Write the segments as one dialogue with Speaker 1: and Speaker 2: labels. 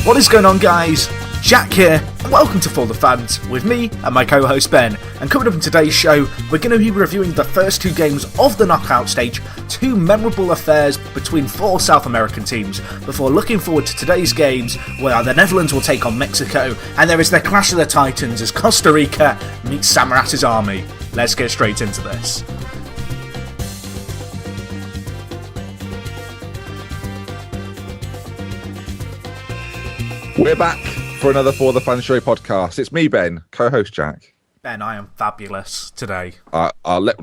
Speaker 1: What is going on, guys? Jack here, and welcome to ForTheFans with me and my co-host Ben. And coming up in today's show, we're going to be reviewing the first two games of the knockout stage, two memorable affairs between four South American teams, before looking forward to today's games where the Netherlands will take on Mexico, and there is the clash of the Titans as Costa Rica meets Samaras' army. Let's get straight into this.
Speaker 2: We're back for another For The Fans Show podcast. It's me, Ben, co-host Jack.
Speaker 1: Ben, I am fabulous today.
Speaker 2: Let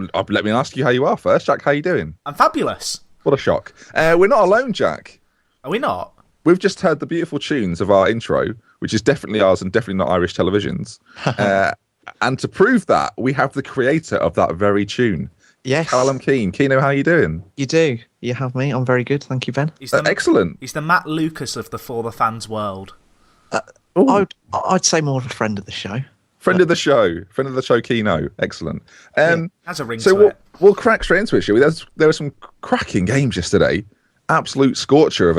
Speaker 2: me ask you how you are first. Jack, how you doing?
Speaker 1: I'm fabulous.
Speaker 2: What a shock. We're not alone, Jack.
Speaker 1: Are we not?
Speaker 2: We've just heard the beautiful tunes of our intro, which is definitely ours and definitely not Irish Television's. And to prove that, we have the creator of that very tune.
Speaker 3: Yes.
Speaker 2: Callum Keane. Keno, how are you doing?
Speaker 3: You do. You have me. I'm very good. Thank you, Ben.
Speaker 2: Excellent.
Speaker 1: He's the Matt Lucas of the For The Fans world.
Speaker 3: I'd say more of a friend of the show.
Speaker 2: Friend of the show, Keno. Excellent.
Speaker 1: Has a ring to it.
Speaker 2: We'll crack straight into it, shall we? There were some cracking games yesterday. Absolute scorcher of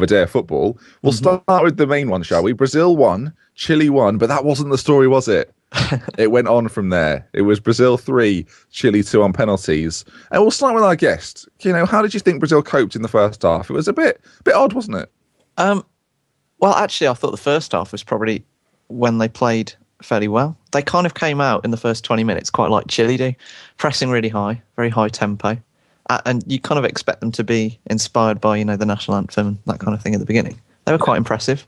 Speaker 2: a day of football. We'll start with the main one, shall we? Brazil won, Chile won, but that wasn't the story, was it? It went on from there. It was Brazil 3, Chile 2 on penalties. And we'll start with our guest. How did you think Brazil coped in the first half? It was a bit odd, wasn't it?
Speaker 3: Well, actually, I thought the first half was probably when they played fairly well. They kind of came out in the first 20 minutes, quite like Chile do, pressing really high, very high tempo. And you kind of expect them to be inspired by, the national anthem and that kind of thing at the beginning. They were quite impressive.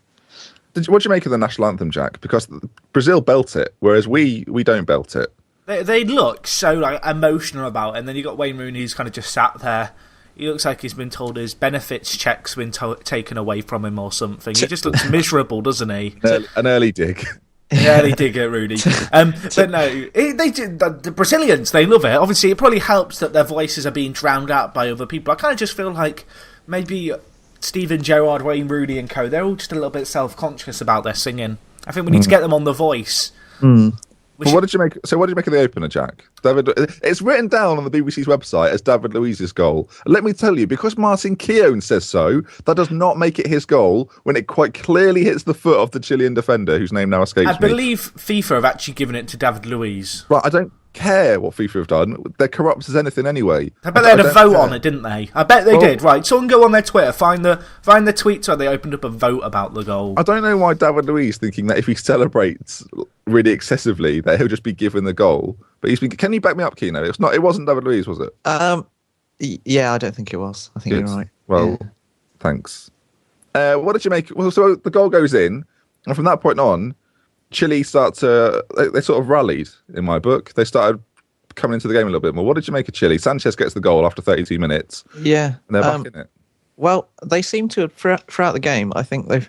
Speaker 2: What do you make of the national anthem, Jack? Because Brazil belt it, whereas we don't belt it.
Speaker 1: They look so emotional about it, and then you got Wayne Rooney who's kind of just sat there. He looks like he's been told his benefits check's been taken away from him or something. He just looks miserable, doesn't he?
Speaker 2: An early dig.
Speaker 1: An early dig at Rooney. But no, the Brazilians, they love it. Obviously, it probably helps that their voices are being drowned out by other people. I kind of just feel like maybe Steven Gerrard, Wayne Rooney and co, they're all just a little bit self-conscious about their singing. I think we need to get them on The Voice.
Speaker 2: What did you make? So, what did you make of the opener, Jack? It's written down on the BBC's website as David Luiz's goal. Let me tell you, because Martin Keown says so, that does not make it his goal when it quite clearly hits the foot of the Chilean defender, whose name now escapes me.
Speaker 1: I believe FIFA have actually given it to David Luiz.
Speaker 2: Right, I don't care what FIFA have done. They're corrupt as anything anyway.
Speaker 1: I bet they had a vote on it, didn't they? I bet they did. Right, someone go on their Twitter, find the tweets where they opened up a vote about the goal.
Speaker 2: I don't know why David Luiz thinking that if he celebrates really excessively that he'll just be given the goal. But he's been. Can you back me up, Keno? It's not. It wasn't David Luiz, was it?
Speaker 3: Yeah, I don't think it was. I think you're right.
Speaker 2: Well, thanks. What did you make? Well, so the goal goes in, and from that point on, Chile start to. They sort of rallied in my book. They started coming into the game a little bit more. What did you make of Chile? Sanchez gets the goal after 32 minutes.
Speaker 3: Yeah,
Speaker 2: and they're back in it.
Speaker 3: Well, they seem to have throughout the game. I think they've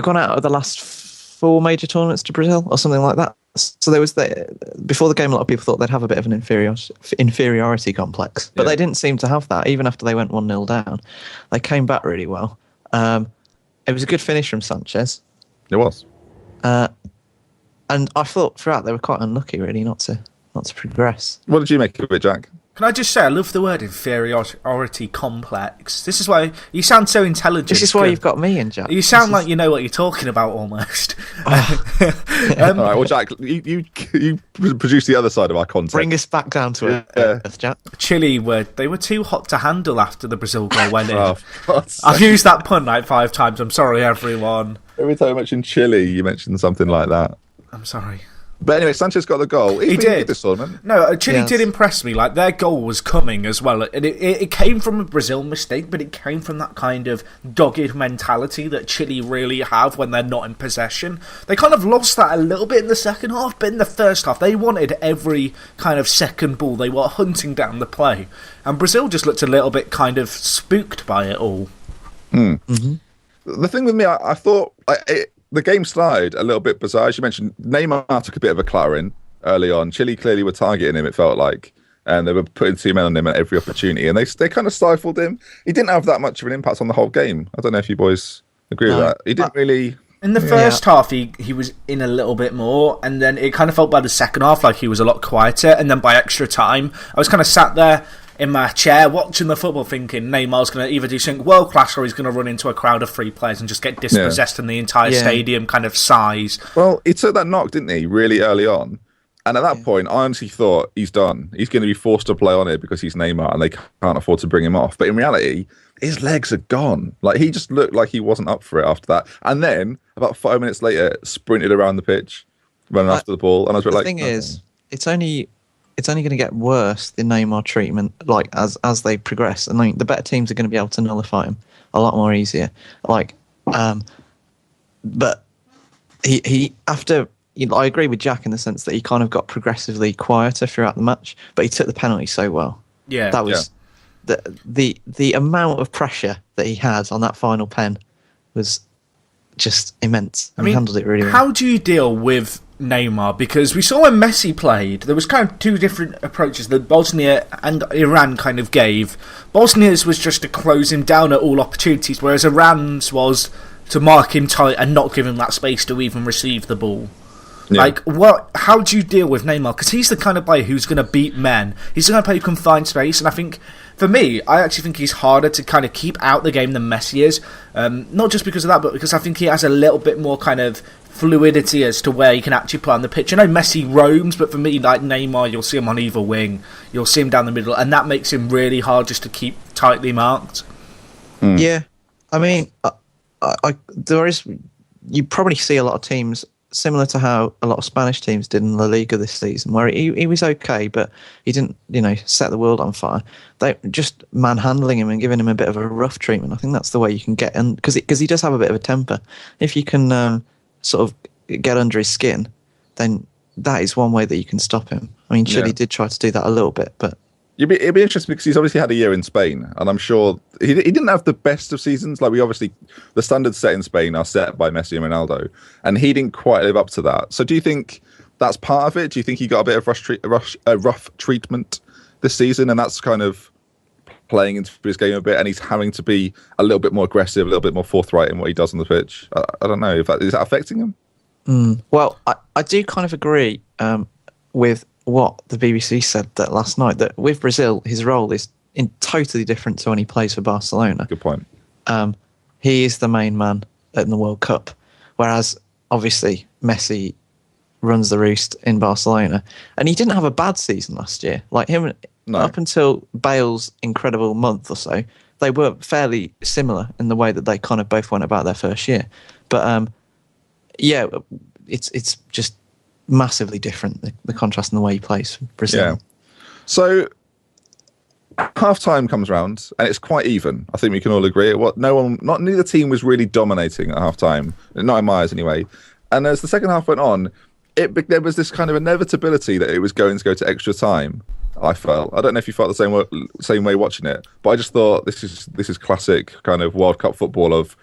Speaker 3: gone out of the last 4 major tournaments to Brazil or something like that. So there was before the game, a lot of people thought they'd have a bit of an inferiority complex, but they didn't seem to have that. Even after they went 1-0 down, they came back really well. It was a good finish from Sanchez.
Speaker 2: It was.
Speaker 3: And I thought throughout they were quite unlucky, really, not to progress.
Speaker 2: What did you make of it, Jack?
Speaker 1: Can I just say, I love the word inferiority complex. This is why you sound so intelligent.
Speaker 3: This is why you've got me in, Jack.
Speaker 1: You sound like you know what you're talking about, almost.
Speaker 2: All right, well, Jack, you produce the other side of our content.
Speaker 3: Bring us back down to earth, Jack.
Speaker 1: Chile were too hot to handle after the Brazil goal went in.
Speaker 2: I've
Speaker 1: used that pun 5 times. I'm sorry, everyone.
Speaker 2: Every time I mention Chile, you mention something like that.
Speaker 1: I'm sorry.
Speaker 2: But anyway, Sanchez got the goal.
Speaker 1: He did.
Speaker 2: This tournament.
Speaker 1: No, Chile did impress me. Like, their goal was coming as well. And it came from a Brazil mistake, but it came from that kind of dogged mentality that Chile really have when they're not in possession. They kind of lost that a little bit in the second half, but in the first half, they wanted every kind of second ball. They were hunting down the play. And Brazil just looked a little bit kind of spooked by it all.
Speaker 2: The thing with me, I thought... the game started a little bit bizarre. As you mentioned, Neymar took a bit of a clattering early on. Chile clearly were targeting him, it felt like, and they were putting 2 men on him at every opportunity, and they kind of stifled him. He didn't have that much of an impact on the whole game. I don't know if you boys agree with that. He didn't really...
Speaker 1: In the first half, he was in a little bit more, and then it kind of felt by the second half like he was a lot quieter, and then by extra time, I was kind of sat there in my chair watching the football thinking Neymar's going to either do something world class or he's going to run into a crowd of 3 players and just get dispossessed in the entire stadium kind of size.
Speaker 2: Well, he took that knock, didn't he, really early on? And at that point, I honestly thought he's done. He's going to be forced to play on it because he's Neymar and they can't afford to bring him off. But in reality, his legs are gone. Like, he just looked like he wasn't up for it after that. And then, about 5 minutes later, sprinted around the pitch, running after the ball. And I was like,
Speaker 3: the thing is, it's only going to get worse, the Neymar treatment, like as they progress. And I mean, the better teams are going to be able to nullify him a lot more easier. Like, but he after. I agree with Jack in the sense that he kind of got progressively quieter throughout the match, but he took the penalty so well.
Speaker 1: Yeah,
Speaker 3: that was the amount of pressure that he had on that final pen was just immense. I mean, he handled it really well.
Speaker 1: How do you deal with Neymar? Because we saw when Messi played, there was kind of 2 different approaches that Bosnia and Iran kind of gave. Bosnia's was just to close him down at all opportunities, whereas Iran's was to mark him tight and not give him that space to even receive the ball. Yeah. Like, how do you deal with Neymar? Because he's the kind of player who's going to beat men. He's the kind of player who can find space, and I think, for me, I actually think he's harder to kind of keep out the game than Messi is. Not just because of that, but because I think he has a little bit more kind of fluidity as to where he can actually play on the pitch. I know Messi roams, but for me, like Neymar, you'll see him on either wing, you'll see him down the middle, and that makes him really hard just to keep tightly marked.
Speaker 3: Yeah, I mean, you probably see a lot of teams similar to how a lot of Spanish teams did in La Liga this season, where he was okay, but he didn't, set the world on fire. They just manhandling him and giving him a bit of a rough treatment. I think that's the way you can get in, because he does have a bit of a temper. If you can sort of get under his skin, then that is one way that you can stop him. I mean, Chile did try to do that a little bit, but
Speaker 2: it'd be interesting because he's obviously had a year in Spain, and I'm sure he didn't have the best of seasons. Like, the standards set in Spain are set by Messi and Ronaldo, and he didn't quite live up to that. So do you think that's part of it? Do you think he got a bit of rough treatment this season, and that's kind of playing into his game a bit, and he's having to be a little bit more aggressive, a little bit more forthright in what he does on the pitch? I don't know. Is that affecting him?
Speaker 3: Well, I do kind of agree with what the BBC said that last night, that with Brazil, his role is totally different to when he plays for Barcelona.
Speaker 2: Good point.
Speaker 3: He is the main man in the World Cup, whereas obviously Messi runs the roost in Barcelona, and he didn't have a bad season last year. Like him, up until Bale's incredible month or so, they were fairly similar in the way that they kind of both went about their first year. But it's just massively different, the contrast in the way he plays for Brazil. Yeah.
Speaker 2: So half time comes round and it's quite even. I think we can all agree. Neither team was really dominating at half time, not in my eyes anyway. And as the second half went on, there was this kind of inevitability that it was going to go to extra time. I felt. I don't know if you felt the same way watching it, but I just thought this is classic kind of World Cup football of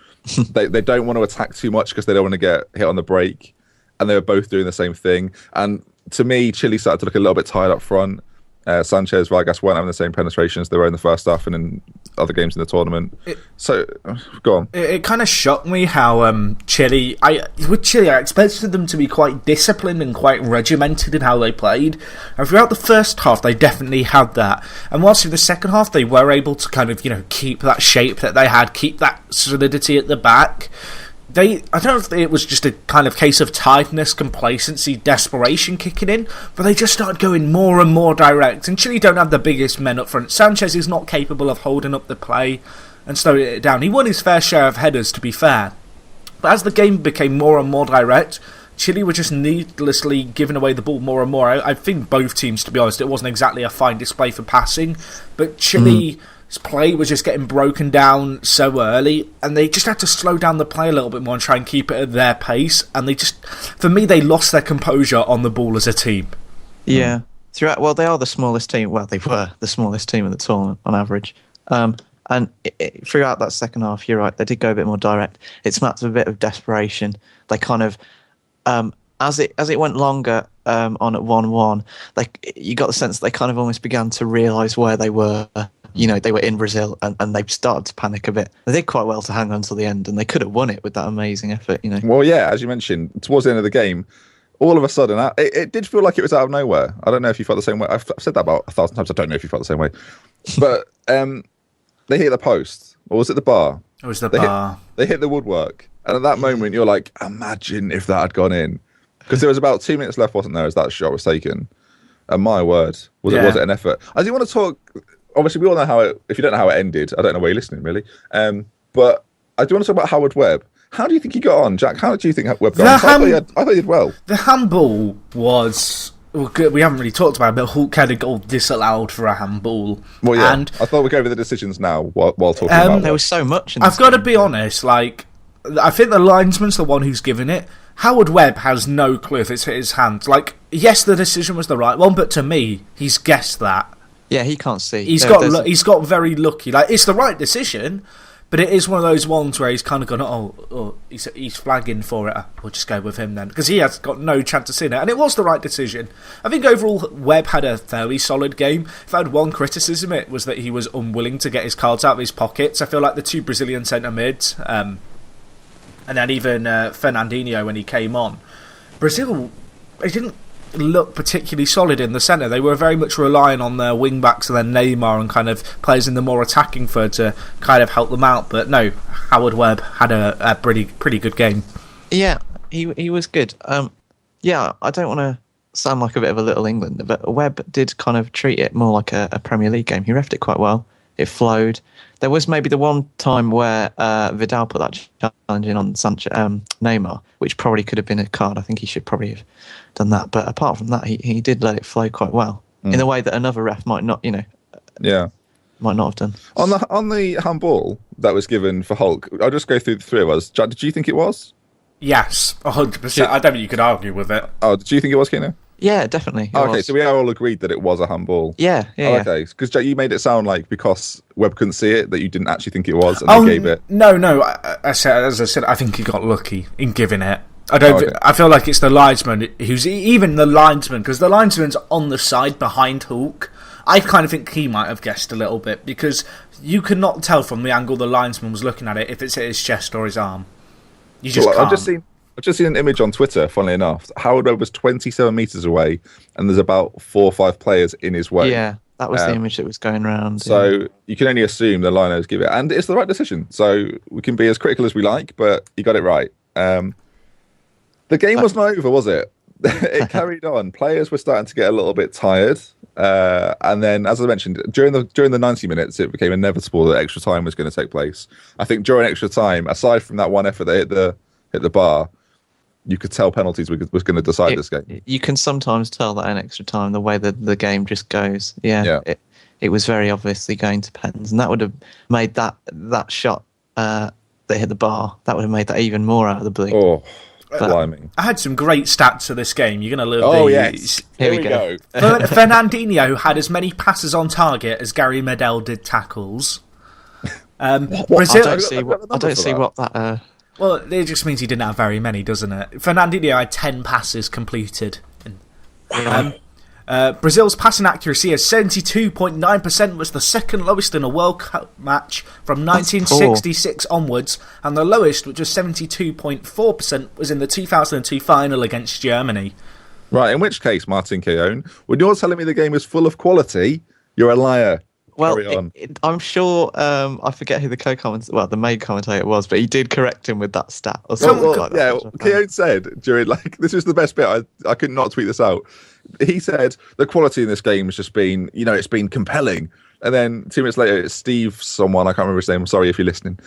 Speaker 2: they don't want to attack too much because they don't want to get hit on the break. And they were both doing the same thing. And to me, Chile started to look a little bit tired up front. Sanchez, Vargas weren't having the same penetration as they were in the first half and in other games in the tournament. Go on.
Speaker 1: It kind of shocked me how Chile, I expected them to be quite disciplined and quite regimented in how they played. And throughout the first half, they definitely had that. And whilst in the second half, they were able to kind of, keep that shape that they had, keep that solidity at the back. I don't know if it was just a kind of case of tiredness, complacency, desperation kicking in, but they just started going more and more direct. And Chile don't have the biggest men up front. Sanchez is not capable of holding up the play and slowing it down. He won his fair share of headers, to be fair. But as the game became more and more direct, Chile were just needlessly giving away the ball more and more. I think both teams, to be honest, it wasn't exactly a fine display for passing, but Chile's play was just getting broken down so early, and they just had to slow down the play a little bit more and try and keep it at their pace. And for me, they lost their composure on the ball as a team.
Speaker 3: Yeah. Throughout, they are the smallest team. Well, they were the smallest team in the tournament on average. And throughout that second half, you're right, they did go a bit more direct. It smacked of a bit of desperation. They kind of, as it went longer on at 1-1, you got the sense that they kind of almost began to realise where they were. They were in Brazil and they started to panic a bit. They did quite well to hang on till the end, and they could have won it with that amazing effort.
Speaker 2: Well, yeah, as you mentioned, towards the end of the game, all of a sudden, it did feel like it was out of nowhere. I don't know if you felt the same way. I've said that about 1,000 times. I don't know if you felt the same way. But they hit the post, or was it the bar?
Speaker 1: It was the bar.
Speaker 2: They hit the woodwork. And at that moment, you're like, imagine if that had gone in. Because there was about 2 minutes left, wasn't there, as that shot was taken. And my word, was it an effort? I do want to talk, obviously we all know how if you don't know how it ended, I don't know where you're listening really. But I do want to talk about Howard Webb. How do you think he got on, Jack? How do you think Webb got on? I thought he did well.
Speaker 1: The handball was... Well, good. We haven't really talked about it, but Hulk had a goal disallowed for a handball.
Speaker 2: Well, yeah. And I thought we'd go over the decisions now while talking about
Speaker 3: there was so much.
Speaker 1: I've got to be honest, like, I think the linesman's the one who's given it. Howard Webb has no clue if it's hit his hand. Like, yes, the decision was the right one, but to me, he's guessed that.
Speaker 3: Yeah, he can't see.
Speaker 1: He's got very lucky. Like, it's the right decision, but it is one of those ones where he's kind of gone, he's flagging for it. We'll just go with him then. Because he has got no chance of seeing it. And it was the right decision. I think overall, Webb had a fairly solid game. If I had one criticism, it was that he was unwilling to get his cards out of his pockets. I feel like the two Brazilian centre mids, and then even Fernandinho when he came on, Brazil, they didn't look particularly solid in the centre. They were very much relying on their wing backs and then Neymar and kind of players in the more attacking third to kind of help them out. But no, Howard Webb had a pretty good game.
Speaker 3: Yeah, he was good. Yeah, I don't want to sound like a bit of a Little England, but Webb did kind of treat it more like a Premier League game. He reffed it quite well. It flowed. There was maybe the one time where Vidal put that challenge in on Neymar, which probably could have been a card. I think he should probably have done that. But apart from that, he did let it flow quite well in a way that another ref might not, might not have done.
Speaker 2: On the handball that was given for Hulk, I'll just go through the three of us. Jack, did you think it was?
Speaker 1: Yes, 100%. I don't think you could argue with it.
Speaker 2: Oh, did you think it was, Keno?
Speaker 3: Yeah, definitely.
Speaker 2: Okay, so we are all agreed that it was a handball.
Speaker 3: Yeah.
Speaker 2: Okay, because Jack, you made it sound like because Webb couldn't see it that you didn't actually think it was, and they gave it.
Speaker 1: No. As I said, I think he got lucky in giving it. I feel like it's the linesman who's even the linesman, because the linesman's on the side behind Hulk. I kind of think he might have guessed a little bit because you could not tell from the angle the linesman was looking at it if it's at his chest or his arm. You just can't.
Speaker 2: I've just seen an image on Twitter, funnily enough. Howard Webb was 27 metres away, and there's about 4 or 5 players in his way.
Speaker 3: Yeah, that was the image that was going around.
Speaker 2: So you can only assume the linos give it. And it's the right decision. So we can be as critical as we like, but you got it right. The game wasn't over, was it? It carried on. Players were starting to get a little bit tired. And then, as I mentioned, during the 90 minutes, it became inevitable that extra time was going to take place. I think during extra time, aside from that one effort that hit the bar, you could tell penalties was going to decide this game.
Speaker 3: You can sometimes tell that in extra time, the way that the game just goes. Yeah. It was very obviously going to pens, and that would have made that shot that hit the bar, that would have made that even more out of the blue.
Speaker 2: Oh, climbing.
Speaker 1: I had some great stats for this game. You're going to love these.
Speaker 2: Yes. Here we go.
Speaker 1: Fernandinho had as many passes on target as Gary Medel did tackles.
Speaker 3: Brazil, I don't see what that...
Speaker 1: Well, it just means he didn't have very many, doesn't it? Fernandinho had 10 passes completed. Brazil's passing accuracy at 72.9% was the second lowest in a World Cup match from 1966 onwards, and the lowest, which was 72.4%, was in the 2002 final against Germany.
Speaker 2: Right, in which case, Martin Keown, when you're telling me the game is full of quality, you're a liar.
Speaker 3: Well, I'm sure, I forget who the main commentator was, but he did correct him with that stat. Or something like that.
Speaker 2: Keown said during, this is the best bit, I could not tweet this out. He said the quality in this game has just been, it's been compelling. And then 2 minutes later, it's Steve, someone, I can't remember his name, I'm sorry if you're listening,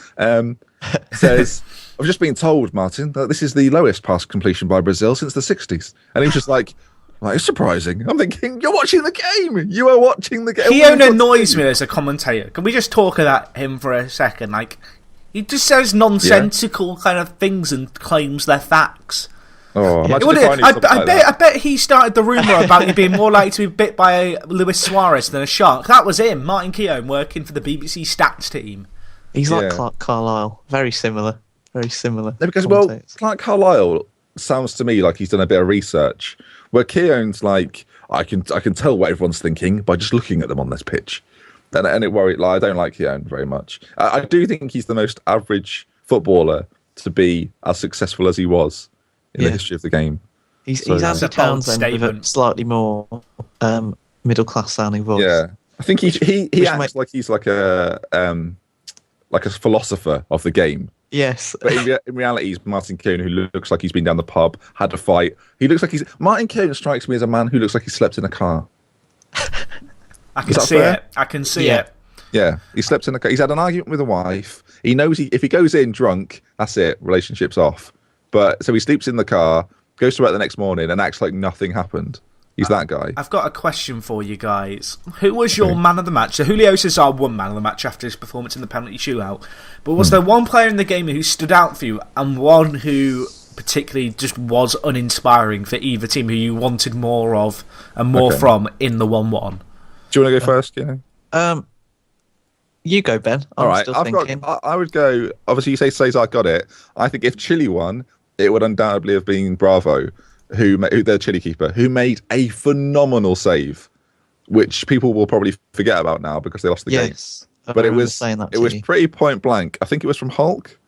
Speaker 2: says, I've just been told, Martin, that this is the lowest pass completion by Brazil since the 60s. And he was just like, it's surprising. I'm thinking, you're watching the game. You are watching the game.
Speaker 1: Keown annoys me as a commentator. Can we just talk about him for a second? He just says nonsensical kind of things and claims they're facts.
Speaker 2: Oh,
Speaker 1: I bet he started the rumour about you being more likely to be bit by Luis Suarez than a shark. That was him, Martin Keown, working for the BBC stats team.
Speaker 3: He's like Clark Carlisle. Very similar. Very similar.
Speaker 2: No, because, Clark Carlisle sounds to me like he's done a bit of research. Where Keown's like, I can tell what everyone's thinking by just looking at them on this pitch, and it worried. I don't like Keown very much. I do think he's the most average footballer to be as successful as he was in the history of the game.
Speaker 3: He's
Speaker 2: So,
Speaker 3: Andy
Speaker 1: a bold
Speaker 3: Townsend with a
Speaker 1: statement.
Speaker 3: slightly more middle class sounding voice.
Speaker 2: Yeah, I think he
Speaker 3: Which
Speaker 2: acts like he's like a philosopher of the game.
Speaker 3: Yes.
Speaker 2: But in reality, he's Martin Keown, who looks like he's been down the pub, had a fight. He looks like Martin Keown strikes me as a man who looks like he slept in a car.
Speaker 1: I can see it. I can see it.
Speaker 2: Yeah, he slept in a car. He's had an argument with a wife. He knows if he goes in drunk, that's it, relationship's off. But so he sleeps in the car, goes to work the next morning, and acts like nothing happened. He's that guy.
Speaker 1: I've got a question for you guys. Who was your man of the match? So Julio Cesar won man of the match after his performance in the penalty shootout. But was there one player in the game who stood out for you, and one who particularly just was uninspiring for either team, who you wanted more of and more from in the 1-1?
Speaker 2: Do you want to go first? Yeah.
Speaker 3: You go, Ben.
Speaker 2: All right. I would go. Obviously, you say Cesar got it. I think if Chile won, it would undoubtedly have been Bravo, who their Chile keeper, who made a phenomenal save, which people will probably forget about now because they lost the game. But it was pretty point blank. I think it was from Hulk.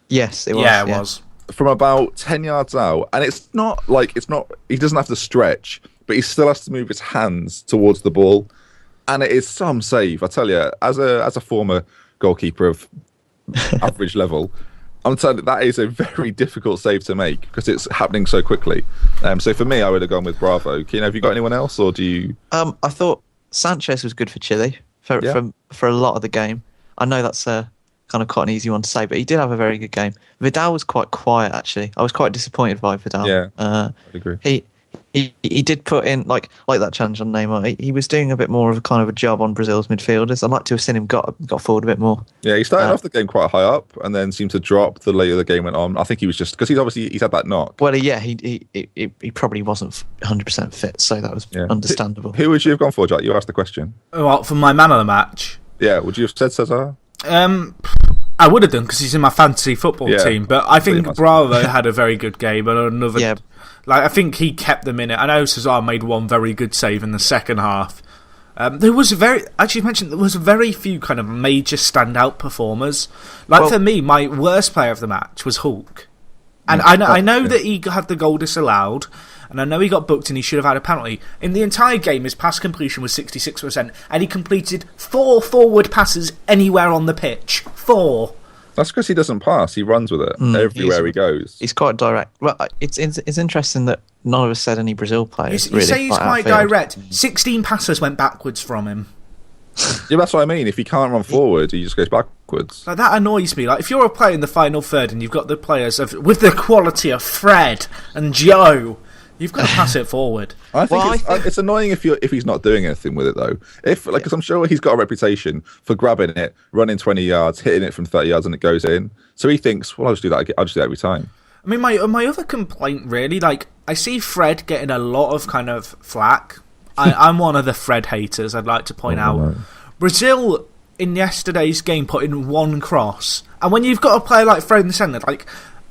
Speaker 3: Yes, it was.
Speaker 1: Yeah, it was.
Speaker 2: From about 10 yards out. And it's not, he doesn't have to stretch, but he still has to move his hands towards the ball. And it is some save, I tell you, as a former goalkeeper of average level, I'm telling you, that is a very difficult save to make because it's happening so quickly. So for me, I would have gone with Bravo. Keen, have you got anyone else, or do you?
Speaker 3: I thought Sanchez was good for Chile for a lot of the game. I know that's kind of quite an easy one to say, but he did have a very good game. Vidal was quite quiet, actually. I was quite disappointed by Vidal.
Speaker 2: Yeah, I agree.
Speaker 3: He did put in like that challenge on Neymar. He was doing a bit more of a kind of a job on Brazil's midfielders. I'd like to have seen him got forward a bit more.
Speaker 2: Yeah, he started off the game quite high up and then seemed to drop the later the game went on. I think he was just because he's had that knock.
Speaker 3: Well, yeah, he probably wasn't 100% fit, so that was understandable.
Speaker 2: Who would you have gone for, Jack? You asked the question.
Speaker 1: Well, for my man of the match,
Speaker 2: yeah, would you have said Cesar?
Speaker 1: I would have done because he's in my fantasy football team, but I think Bravo had a very good game and another. Yeah. I think he kept them in it. I know Cesar made one very good save in the second half. There was very few kind of major standout performers. For me, my worst player of the match was Hulk, and I know that he had the goal disallowed, and I know he got booked and he should have had a penalty. In the entire game, his pass completion was 66%, and he completed 4 forward passes anywhere on the pitch. 4.
Speaker 2: That's because he doesn't pass. He runs with it everywhere he goes.
Speaker 3: He's quite direct. Well, it's interesting that none of us said any Brazil players.
Speaker 1: You say he's quite direct. 16 passes went backwards from him.
Speaker 2: Yeah, that's what I mean. If he can't run forward, he just goes backwards.
Speaker 1: That annoys me. If you're a player in the final third and you've got the players with the quality of Fred and Joe, you've got to pass it forward.
Speaker 2: I think it's annoying if he's not doing anything with it though. Because I'm sure he's got a reputation for grabbing it, running 20 yards, hitting it from 30 yards, and it goes in. So he thinks, well, I'll just do that. I'll just do that every time.
Speaker 1: I mean, my other complaint really, I see Fred getting a lot of kind of flack. I'm one of the Fred haters. I'd like to point out. No. Brazil in yesterday's game put in one cross, and when you've got a player like Fred in the centre,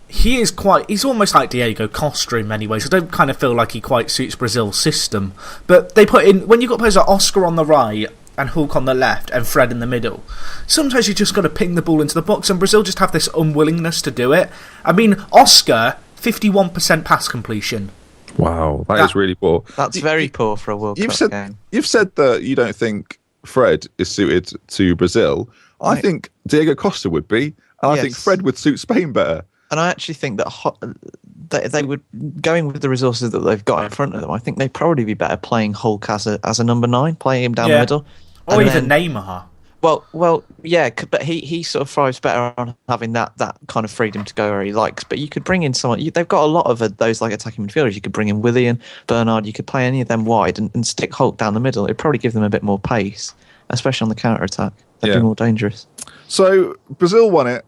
Speaker 1: he's almost like Diego Costa in many ways. I don't kind of feel like he quite suits Brazil's system. But they put in, when you've got players like Oscar on the right and Hulk on the left and Fred in the middle, sometimes you just got to ping the ball into the box, and Brazil just have this unwillingness to do it. I mean, Oscar, 51% pass completion.
Speaker 2: Wow, that is really poor.
Speaker 3: That's very poor for a World Cup game.
Speaker 2: You've said that you don't think Fred is suited to Brazil. I think Diego Costa would be, and I think Fred would suit Spain better. And
Speaker 3: I actually think that they would, going with the resources that they've got in front of them, I think they'd probably be better playing Hulk as a number 9, playing him down the middle.
Speaker 1: Or even Neymar.
Speaker 3: Well, yeah, but he sort of thrives better on having that kind of freedom to go where he likes. But you could bring in someone. They've got a lot of those attacking midfielders. You could bring in Willian, Bernard. You could play any of them wide and stick Hulk down the middle. It'd probably give them a bit more pace, especially on the counter attack. They'd be more dangerous.
Speaker 2: So Brazil won it.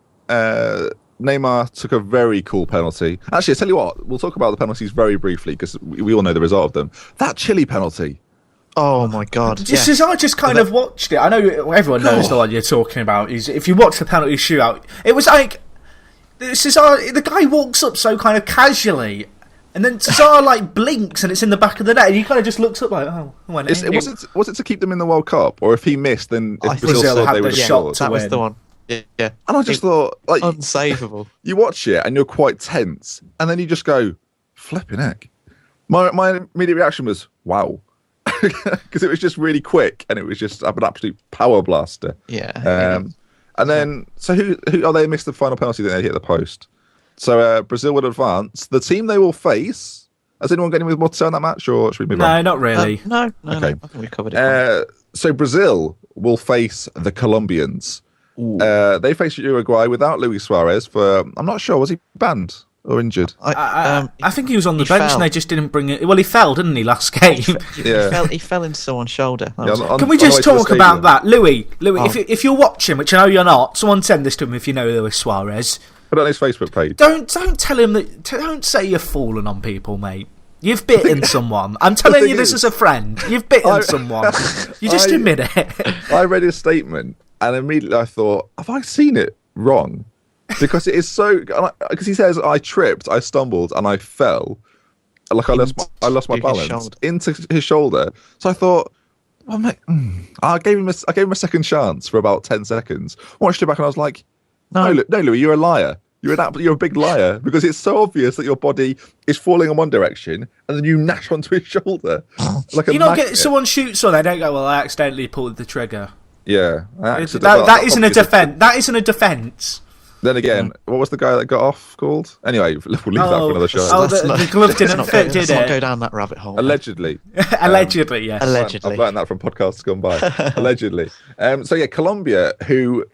Speaker 2: Neymar took a very cool penalty. Actually, I tell you what, we'll talk about the penalties very briefly because we all know the result of them. That Chile penalty.
Speaker 3: Oh my God!
Speaker 1: I just kind of watched it. I know everyone knows the one you're talking about. If you watch the penalty shootout, it was like the guy walks up so kind of casually, and then Cesar blinks and it's in the back of the net, and he kind of just looks up like, oh, went in.
Speaker 2: Was it to keep them in the World Cup, or if he missed, then if
Speaker 1: Brazil had the
Speaker 3: shot that was the one. Yeah,
Speaker 2: and I just thought
Speaker 3: unsavable.
Speaker 2: You watch it and you're quite tense, and then you just go, flipping heck. My immediate reaction was, wow. Because it was just really quick and it was just an absolute power blaster.
Speaker 3: Yeah.
Speaker 2: And then, so who they missed the final penalty, then they hit the post. So Brazil would advance. The team they will face, has anyone got any more to say on that match, or should we move on?
Speaker 1: No, not really.
Speaker 3: No.
Speaker 2: Okay.
Speaker 3: I think we covered it.
Speaker 2: So Brazil will face the Colombians. They face Uruguay without Luis Suarez for, I'm not sure, was he banned or injured?
Speaker 1: I think he was on the bench
Speaker 3: fell.
Speaker 1: and they just didn't bring it. Well, he fell, didn't he, last game?
Speaker 3: He fell into someone's shoulder.
Speaker 1: Can we just talk about that? Louis, if you're watching, which I know you're not, someone send this to him if you know Luis Suarez.
Speaker 2: Put it on his Facebook page.
Speaker 1: Don't tell him that. Don't say you're falling on people, mate. You've bitten someone. I'm telling you this as a friend. You've bitten someone. You just admit it.
Speaker 2: I read his statement and immediately I thought, have I seen it wrong? Because it is so. Because he says, I tripped, I stumbled, and I fell. Like I lost my balance into his shoulder. So I thought, well, mate, I gave him a second chance for about 10 seconds. Watched it back and I was like, no, Louis, you're a liar. You're a big liar, because it's so obvious that your body is falling in one direction and then you gnash onto his shoulder. Like
Speaker 1: you don't get someone shoots on, they don't go, well, I accidentally pulled the trigger.
Speaker 2: Yeah.
Speaker 1: That isn't a defense. That isn't a defense.
Speaker 2: Then again, what was the guy that got off called? Anyway, we'll leave that for another show.
Speaker 1: The glove didn't fit, did it?
Speaker 3: Let's not go down that rabbit hole.
Speaker 2: Allegedly.
Speaker 1: Allegedly, yes.
Speaker 3: Allegedly.
Speaker 2: I've learned that from podcasts gone by. Allegedly. So yeah, Colombia, who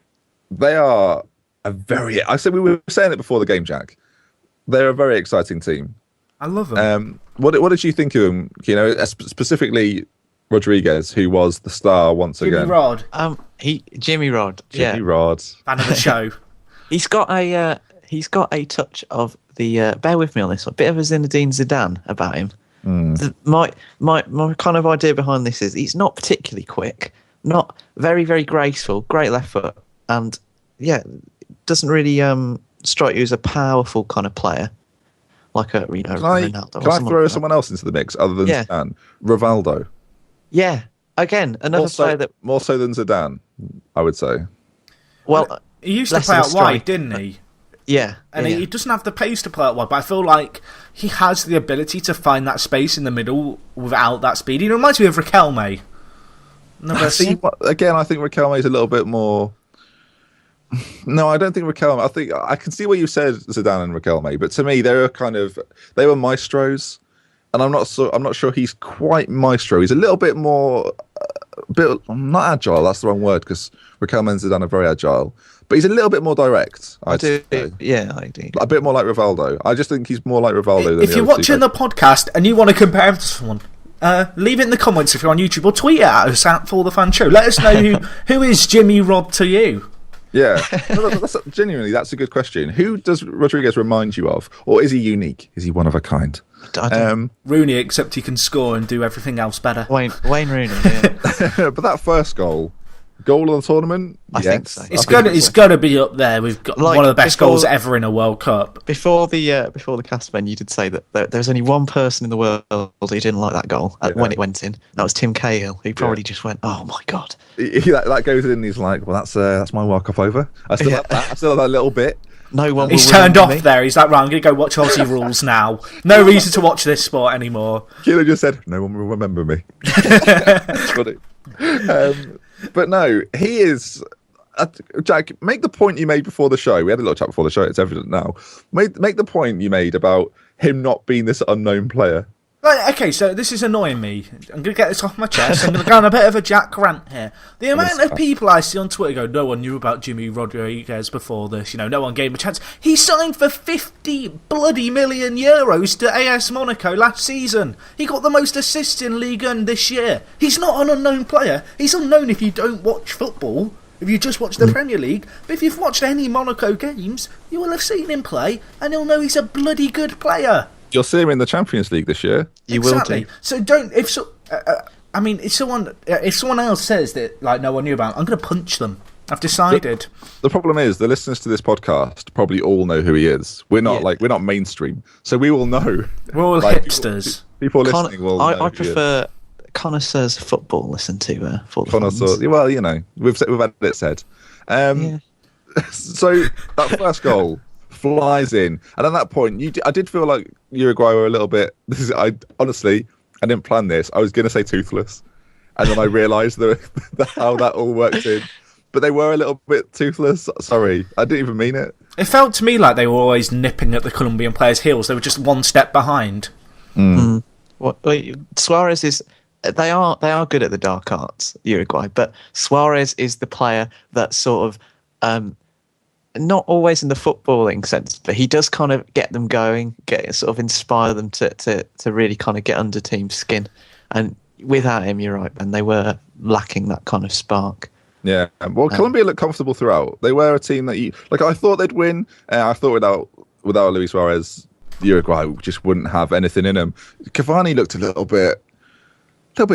Speaker 2: they are I said we were saying it before the game, Jack. They're a very exciting team.
Speaker 1: I love them.
Speaker 2: What did you think of them? You know, specifically Rodriguez, who was the star once again.
Speaker 1: Jimmy Rod.
Speaker 3: Jimmy Rod.
Speaker 2: Jimmy Rod.
Speaker 1: Fan of the show.
Speaker 3: He's got a touch of the. Bear with me on this. A bit of a Zinedine Zidane about him. My kind of idea behind this is he's not particularly quick, not very, very graceful, great left foot, and doesn't really strike you as a powerful kind of player, like a Ronaldo.
Speaker 2: Can I throw someone else into the mix other than Zidane? Rivaldo.
Speaker 3: Yeah, again, another player that
Speaker 2: more so than Zidane, I would say.
Speaker 3: Well,
Speaker 1: he used to play out wide, didn't he?
Speaker 3: Yeah,
Speaker 1: and he doesn't have the pace to play out wide, but I feel like he has the ability to find that space in the middle without that speed. He reminds me of Riquelme.
Speaker 2: Again, I think Riquelme is a little bit more. No, I don't think Riquelme. I think I can see what you said, Zidane and Riquelme, but to me, they were maestros, and I'm not sure he's quite maestro. He's a little bit more, not agile. That's the wrong word, because Riquelme and Zidane are very agile, but he's a little bit more direct.
Speaker 3: I do. A
Speaker 2: bit more like Rivaldo. I just think he's more like Rivaldo. Than
Speaker 1: if you're watching the podcast and you want to compare him to someone, leave it in the comments if you're on YouTube, or tweet it at us at ForTheFans Show. Let us know who is Jimmy Rod to you.
Speaker 2: Yeah, genuinely, that's a good question. Who does Rodriguez remind you of, or is he unique? Is he one of a kind?
Speaker 1: Rooney, except he can score and do everything else better.
Speaker 3: Wayne Rooney. Yeah.
Speaker 2: But that first goal of the tournament,
Speaker 3: I think so.
Speaker 1: It's going to be up there. We've got one of the best goals ever in a World Cup.
Speaker 3: Before the cast, Ben, you did say that there's only one person in the world who didn't like that goal when it went in. That was Tim Cahill. He probably just went, "Oh my god!"
Speaker 2: That goes in. And he's like, "Well, that's my World Cup over." I still have that. I still have that little bit.
Speaker 3: No one.
Speaker 1: He's turned off there. He's like, "Right, I'm going to go watch Aussie Rules now. No reason to watch this sport anymore."
Speaker 2: Keeler just said, "No one will remember me." That's funny. But no, he is. Jack, make the point you made before the show. We had a little chat before the show. It's evident now. Make the point you made about him not being this unknown player.
Speaker 1: Right, okay, so this is annoying me. I'm going to get this off my chest. I'm going to go on a bit of a Jack rant here. The amount of people I see on Twitter go, no one knew about Jimmy Rodriguez before this. No one gave him a chance. He signed for 50 bloody million euros to AS Monaco last season. He got the most assists in Ligue 1 this year. He's not an unknown player. He's unknown if you don't watch football, if you just watch the Premier League. But if you've watched any Monaco games, you will have seen him play, and you'll know he's a bloody good player.
Speaker 2: You'll see him in the Champions League this year.
Speaker 3: You will do.
Speaker 1: So if someone else says that no one knew about, I'm going to punch them. I've decided.
Speaker 2: The problem is the listeners to this podcast probably all know who he is. We're not we're not mainstream, so we will know.
Speaker 1: We're all hipsters.
Speaker 2: People listening will.
Speaker 3: I prefer connoisseurs football. Listen to
Speaker 2: connoisseurs. Well, we've had it said. So that first goal. flies in. And at that point, I did feel like Uruguay were a little bit. Honestly, I didn't plan this. I was going to say toothless, and then I realised how that all worked in. But they were a little bit toothless. Sorry, I didn't even mean it.
Speaker 1: It felt to me like they were always nipping at the Colombian players' heels. They were just one step behind.
Speaker 3: Well, Suarez is. They are good at the dark arts, Uruguay, but Suarez is the player that sort of, not always in the footballing sense, but he does kind of get them going, sort of inspire them to really kind of get under team's skin. And without him, you're right, Ben, they were lacking that kind of spark.
Speaker 2: Yeah, well, Colombia looked comfortable throughout. They were a team that I thought they'd win. I thought without Luis Suarez, Uruguay just wouldn't have anything in them. Cavani looked a little bit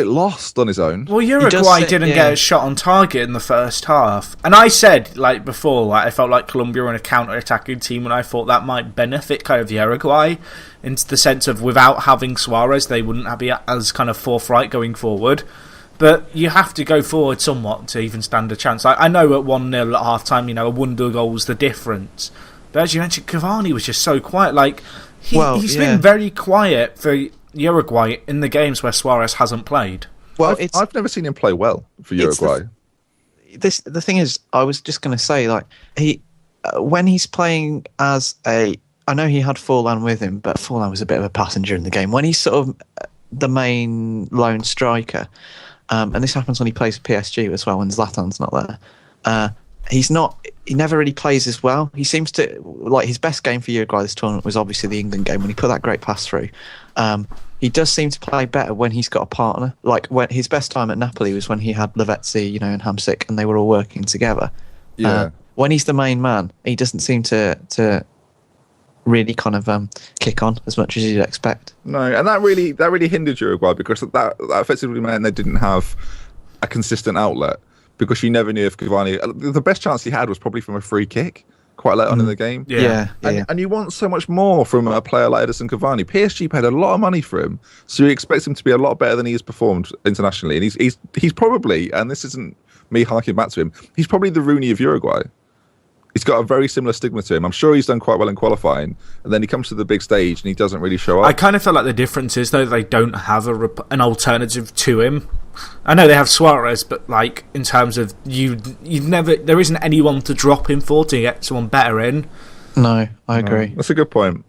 Speaker 2: lost on his own.
Speaker 1: Well, Uruguay didn't get a shot on target in the first half. And I said, before, I felt like Colombia were in a counter-attacking team, and I thought that might benefit kind of Uruguay, in the sense of without having Suarez, they wouldn't be as kind of forthright going forward. But you have to go forward somewhat to even stand a chance. I know at 1-0 at half-time, a wonder goal was the difference. But as you mentioned, Cavani was just so quiet. He's been very quiet for Uruguay in the games where Suarez hasn't played.
Speaker 2: Well, I've never seen him play well for Uruguay.
Speaker 3: The thing is, I was just going to say, when he's playing as I know he had Forlan with him, but Forlan was a bit of a passenger in the game. When he's sort of the main lone striker, and this happens when he plays for PSG as well, when Zlatan's not there. He never really plays as well. He seems to, his best game for Uruguay this tournament was obviously the England game when he put that great pass through. He does seem to play better when he's got a partner. When his best time at Napoli was when he had Lavezzi, and Hamsik, and they were all working together.
Speaker 2: Yeah.
Speaker 3: When he's the main man, he doesn't seem to really kind of kick on as much as you'd expect.
Speaker 2: No, and that really hindered Uruguay, because that effectively meant they didn't have a consistent outlet, because you never knew if Cavani. The best chance he had was probably from a free kick quite late on in the game. And you want so much more from a player like Edison Cavani. PSG paid a lot of money for him, so you expect him to be a lot better than he has performed internationally. And he's probably, and this isn't me harking back to him, he's probably the Rooney of Uruguay. He's got a very similar stigma to him. I'm sure he's done quite well in qualifying, and then he comes to the big stage and he doesn't really show up. I
Speaker 1: kind of feel like the difference is, though, they don't have an alternative to him. I know they have Suarez, but in terms of there isn't anyone to drop him for to get someone better in.
Speaker 3: No, I agree.
Speaker 2: That's a good point.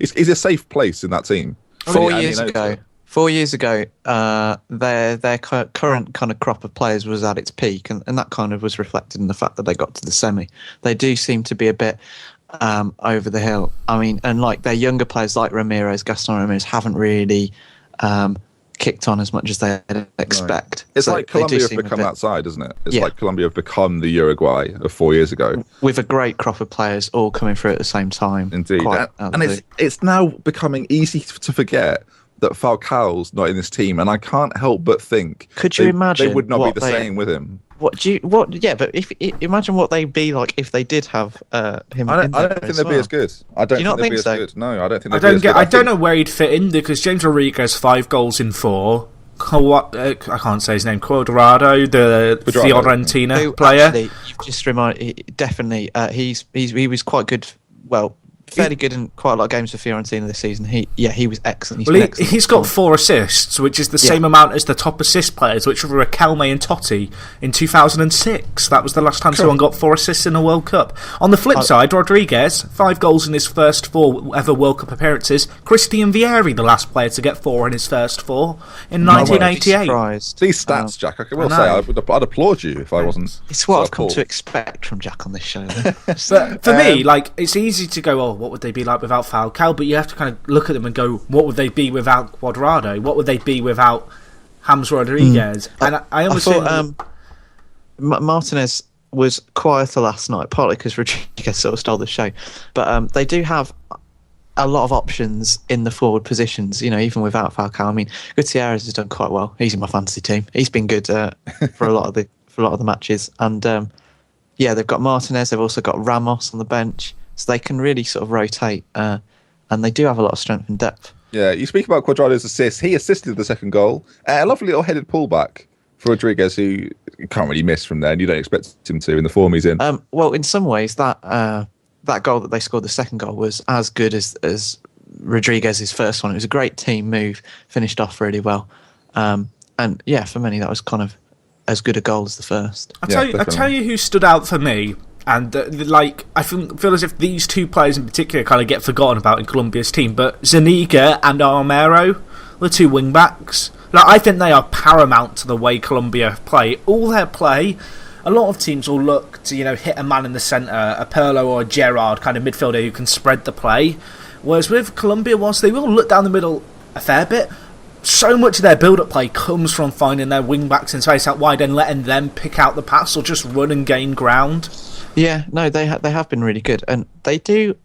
Speaker 2: He's a safe place in that team.
Speaker 3: 4 years ago, their current kind of crop of players was at its peak, and that kind of was reflected in the fact that they got to the semi. They do seem to be a bit over the hill. And their younger players like Gaston Ramirez haven't really kicked on as much as they'd expect.
Speaker 2: It's like Colombia have become outside, isn't it? It's like Colombia have become the Uruguay of 4 years ago.
Speaker 3: With a great crop of players all coming through at the same time.
Speaker 2: Indeed. And it's now becoming easy to forget that Falcao's not in this team, and I can't help but think
Speaker 3: could you imagine
Speaker 2: they would not be the same with him.
Speaker 3: But imagine what they'd be like if they did have him.
Speaker 2: I don't think they'd be as good. I don't think they'd be as good. No, I don't think they'd be as good.
Speaker 1: I don't know where he'd fit in, because James Rodriguez 5 goals in 4. I can't say his name. Cuadrado, the Fiorentina player.
Speaker 3: Actually, you've just reminded. Definitely, he was quite good. Well, fairly good in quite a lot of games for Fiorentina this season. He was excellent.
Speaker 1: He's got 4 assists, which is the same amount as the top assist players, which were Riquelme and Totti in 2006. That was the last time someone got 4 assists in a World Cup. On the flip side, Rodriguez, 5 goals in his first 4 ever World Cup appearances. Christian Vieri, the last player to get 4 in his first 4 in 1988.
Speaker 2: These stats, Jack, I will say, I'd applaud you if I wasn't.
Speaker 3: It's what I've come to expect from Jack on this show.
Speaker 1: But for me, it's easy to go, what would they be like without Falcao? But you have to kind of look at them and go, what would they be without Cuadrado? What would they be without James Rodriguez? And I thought
Speaker 3: Martinez was quieter last night, partly because Rodriguez sort of stole the show. But they do have a lot of options in the forward positions, even without Falcao. Gutierrez has done quite well. He's in my fantasy team. He's been good for a lot of the matches. And they've got Martinez. They've also got Ramos on the bench. So they can really sort of rotate, and they do have a lot of strength and depth.
Speaker 2: Yeah, you speak about Cuadrado's assist. He assisted the second goal. A lovely little headed pullback for Rodriguez, who you can't really miss from there, and you don't expect him to in the form he's in.
Speaker 3: Well, in some ways, that that goal that they scored, the second goal, was as good as Rodriguez's first one. It was a great team move, finished off really well. And yeah, for many, that was kind of as good a goal as the first.
Speaker 1: I'll tell you who stood out for me. And I feel as if these two players in particular kind of get forgotten about in Colombia's team. But Zuniga and Armero, the two wing backs, I think they are paramount to the way Colombia play. All their play, a lot of teams will look to hit a man in the centre, a Pirlo or a Gerrard kind of midfielder who can spread the play. Whereas with Colombia, whilst they will look down the middle a fair bit, so much of their build-up play comes from finding their wing backs in space out wide and letting them pick out the pass or just run and gain ground.
Speaker 3: Yeah, no, they have been really good, and they do.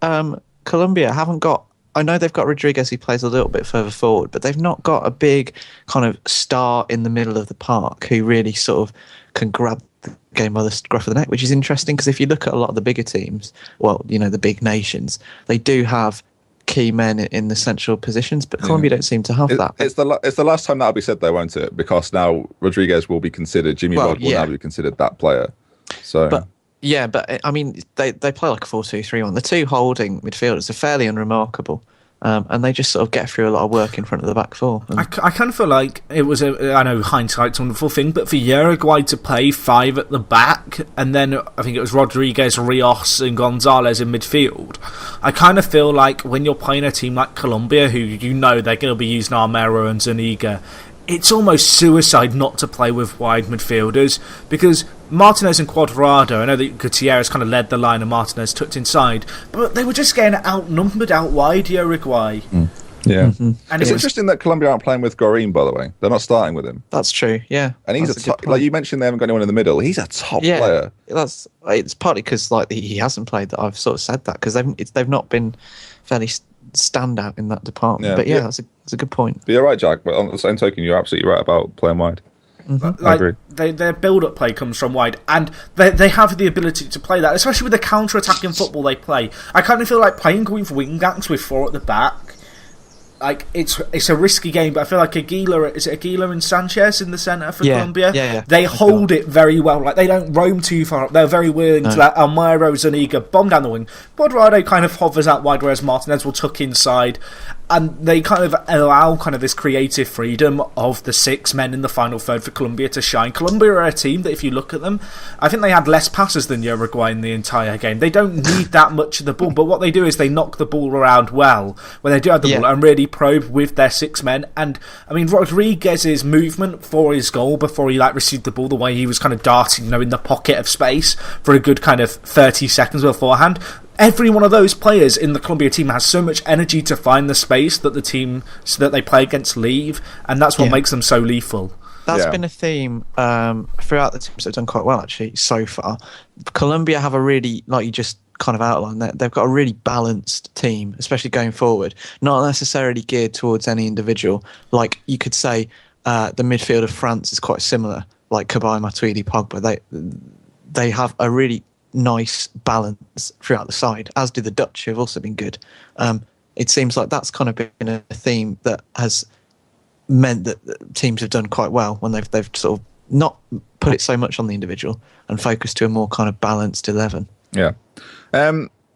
Speaker 3: Colombia haven't got. I know they've got Rodriguez who plays a little bit further forward, but they've not got a big kind of star in the middle of the park who really sort of can grab the game by the scruff of the neck, which is interesting because if you look at a lot of the bigger teams, well, the big nations, they do have key men in the central positions, but Colombia don't seem to have that.
Speaker 2: It's the last time that'll be said, though, won't it? Because now Rodriguez will be considered. Jimmy Rod will now be considered that player. So.
Speaker 3: But I mean, they play like a 4-2-3-1. The two holding midfielders are fairly unremarkable, and they just sort of get through a lot of work in front of the back four.
Speaker 1: I kind of feel like it was I know hindsight's a wonderful thing, but for Uruguay to play five at the back, and then I think it was Rodriguez, Rios, and Gonzalez in midfield. I kind of feel like when you're playing a team like Colombia, who they're going to be using Armero and Zuniga, it's almost suicide not to play with wide midfielders because Martinez and Cuadrado, I know that Gutierrez kind of led the line and Martinez tucked inside, but they were just getting outnumbered out wide, Uruguay.
Speaker 2: Yeah. Mm-hmm. And it's interesting that Colombia aren't playing with Gorin, by the way. They're not starting with him.
Speaker 3: That's true, yeah.
Speaker 2: And he's a top, like you mentioned, they haven't got anyone in the middle. He's a top player.
Speaker 3: It's partly because he hasn't played that I've sort of said that because they've not been fairly standout in that department. But that's a good point.
Speaker 2: But you're right, Jack. But on the same token, you're absolutely right about playing wide.
Speaker 1: Mm-hmm. I agree. Their build-up play comes from wide, and they have the ability to play that, especially with the counter-attacking football they play. I kind of feel like playing with wing-backs with four at the back, like it's a risky game, but I feel like Aguilar and Sanchez in the centre for Colombia?
Speaker 3: Yeah.
Speaker 1: They hold it very well. Like they don't roam too far up. They're very willing to let Almiro, Zuniga bomb down the wing. Cuadrado kind of hovers out wide, whereas Martinez will tuck inside. And they kind of allow kind of this creative freedom of the six men in the final third for Colombia to shine. Colombia are a team that, if you look at them, I think they had less passes than Uruguay in the entire game. They don't need that much of the ball, but what they do is they knock the ball around well when they do have the ball and really probe with their six men. And I mean, Rodriguez's movement for his goal before he received the ball, the way he was kind of darting, in the pocket of space for a good kind of 30 seconds beforehand. Every one of those players in the Colombia team has so much energy to find the space that the team that they play against leave, and that's what makes them so lethal.
Speaker 3: That's been a theme throughout the teams that have done quite well, actually, so far. Colombia have a really, like you just kind of outlined, they've got a really balanced team, especially going forward, not necessarily geared towards any individual. Like you could say the midfield of France is quite similar, like Kabay, Matuidi, Pogba. They have a really nice balance throughout the side, as do the Dutch, who have also been good. It seems like that's kind of been a theme that has meant that teams have done quite well when they've sort of not put it so much on the individual and focused to a more kind of balanced 11.
Speaker 2: Yeah.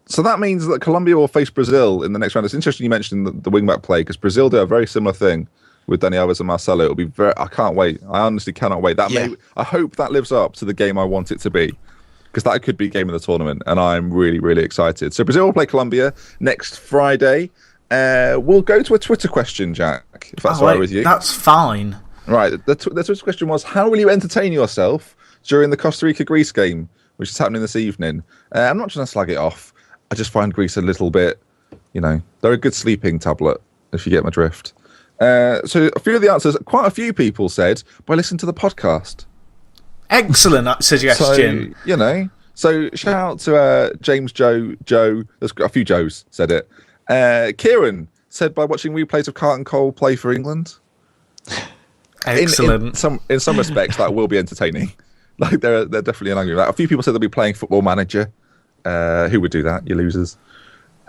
Speaker 2: So that means that Colombia will face Brazil in the next round. It's interesting you mentioned the wing-back play because Brazil do a very similar thing with Dani Alves and Marcelo. It'll be I can't wait. I honestly cannot wait. I hope that lives up to the game I want it to be, because that could be game of the tournament, and I'm really, really excited. So Brazil will play Colombia next Friday. We'll go to a Twitter question, Jack, if that's all right with you.
Speaker 1: That's fine.
Speaker 2: Right. The Twitter question was, how will you entertain yourself during the Costa Rica-Greece game, which is happening this evening? I'm not trying to slag it off. I just find Greece a little bit, they're a good sleeping tablet, if you get my drift. So a few of the answers, quite a few people said, by listening to the podcast.
Speaker 1: Excellent suggestion.
Speaker 2: So shout out to James Joe. There's a few Joes said it. Kieran said by watching replays of Carlton Cole play for England.
Speaker 1: Excellent.
Speaker 2: In some respects, that will be entertaining. Like they're definitely an argument. A few people said they'll be playing Football Manager. Who would do that? You losers.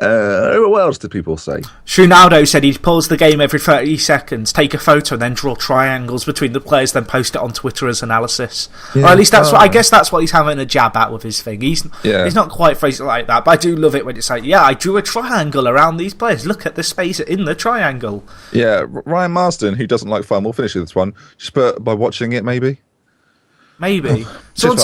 Speaker 2: What else did people say?
Speaker 1: Shunaldo said he'd pause the game every 30 seconds, take a photo, and then draw triangles between the players, then post it on Twitter as analysis. Yeah. Or at least I guess that's what he's having a jab at with his thing. He's not quite phrased it like that, but I do love it when it's like, I drew a triangle around these players. Look at the space in the triangle.
Speaker 2: Yeah, Ryan Marsden, who doesn't like fun, we'll finish with this one. Just by watching it, maybe.
Speaker 1: Maybe. Someone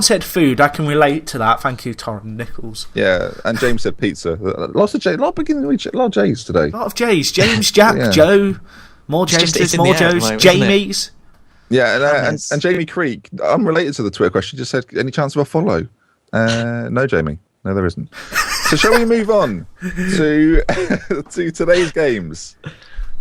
Speaker 1: said food. I can relate to that. Thank you, Torrin Nichols.
Speaker 2: Yeah, and James said pizza. Lots of J's. A lot of J's today.
Speaker 1: A lot of J's. James, Jack, Joe. More Jameses, more Joes. Jamies.
Speaker 2: Yeah, and Jamie Creek, unrelated to the Twitter question, just said, any chance of a follow? No, Jamie. No, there isn't. So shall we move on to today's games?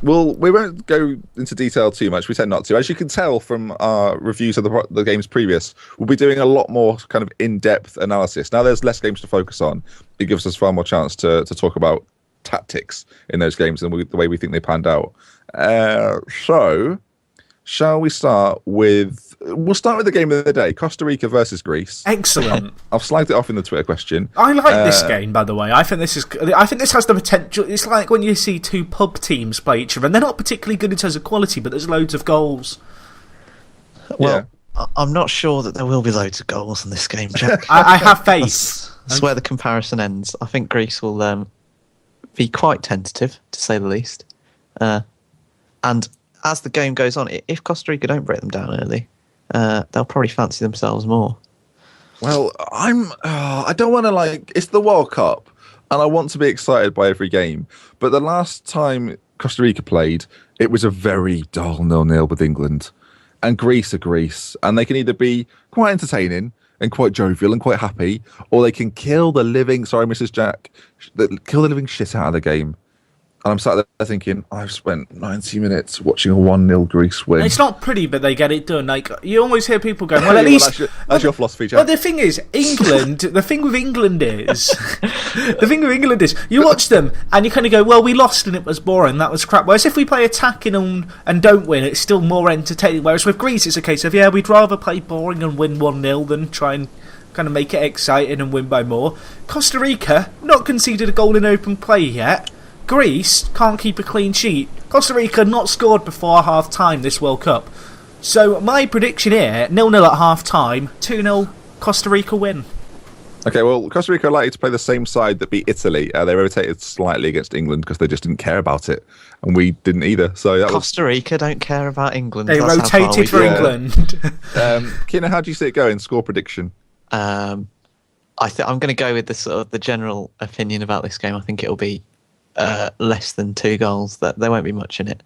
Speaker 2: Well, we won't go into detail too much. We tend not to. As you can tell from our reviews of the games previous, we'll be doing a lot more kind of in-depth analysis. Now there's less games to focus on. It gives us far more chance to talk about tactics in those games and the way we think they panned out. So, shall we start with... We'll start with the game of the day, Costa Rica versus Greece.
Speaker 1: Excellent.
Speaker 2: I've slagged it off in the Twitter question.
Speaker 1: I like this game, by the way. I think this has the potential. It's like when you see two pub teams play each other, and they're not particularly good in terms of quality, but there's loads of goals.
Speaker 3: Well, I'm not sure that there will be loads of goals in this game, Jack.
Speaker 1: I have faith.
Speaker 3: That's where the comparison ends. I think Greece will be quite tentative, to say the least. And as the game goes on, if Costa Rica don't break them down early, they'll probably fancy themselves more.
Speaker 2: Well, I don't want to it's the World Cup and I want to be excited by every game. But the last time Costa Rica played, it was a very dull 0-0 with England. And Greece are Greece. And they can either be quite entertaining and quite jovial and quite happy, or they can kill the living, sorry, Mrs. Jack, kill the living shit out of the game. And I'm sat there thinking, I've spent 90 minutes watching a 1-0 Greece win.
Speaker 1: It's not pretty, but they get it done. Like, you always hear people going, well, at least...
Speaker 2: That's your philosophy, Jack.
Speaker 1: Well, the thing is, England... the thing with England is... you watch them, and you kind of go, well, we lost and it was boring, that was crap. Whereas if we play attacking and don't win, it's still more entertaining. Whereas with Greece, it's a case of, we'd rather play boring and win 1-0 than try and kind of make it exciting and win by more. Costa Rica, not conceded a goal in open play yet. Greece can't keep a clean sheet. Costa Rica not scored before half-time this World Cup. So my prediction here, 0-0 at half-time, 2-0 Costa Rica win.
Speaker 2: Okay, well, Costa Rica are likely to play the same side that beat Italy. They rotated slightly against England because they just didn't care about it. And we didn't either. So
Speaker 3: Costa Rica don't care about England.
Speaker 1: They rotated for England.
Speaker 2: Kina, how do you see it going? Score prediction?
Speaker 3: I'm going to go with the general opinion about this game. I think it'll be less than 2 goals. That there won't be much in it.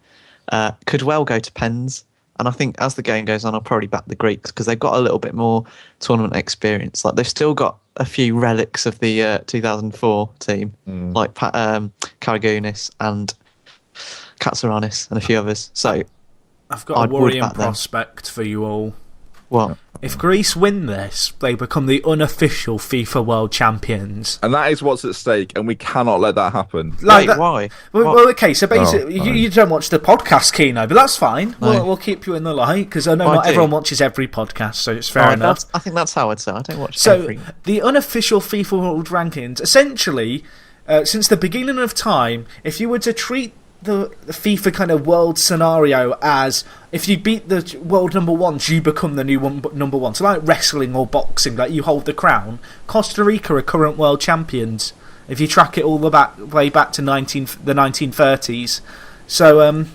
Speaker 3: Could well go to pens, and I think as the game goes on, I'll probably back the Greeks because they've got a little bit more tournament experience. Like they've still got a few relics of the 2004 team, like Karagounis and Katsouronis and a few others. So
Speaker 1: I've got a worrying prospect for you all.
Speaker 3: What?
Speaker 1: If Greece win this, they become the unofficial FIFA World Champions.
Speaker 2: And that is what's at stake, and we cannot let that happen.
Speaker 3: Why?
Speaker 1: Well, okay, so basically, you don't watch the podcast, Kino, but that's fine. No. We'll keep you in the light, because I know not everyone watches every podcast, so it's fair enough.
Speaker 3: I think that's how I'd say. I don't watch every...
Speaker 1: So, the unofficial FIFA World Rankings, essentially, since the beginning of time, if you were to treat the FIFA kind of world scenario as if you beat the world number ones, you become the new number one. So like wrestling or boxing, like you hold the crown. Costa Rica are current world champions if you track it all the way back to the 1930s. So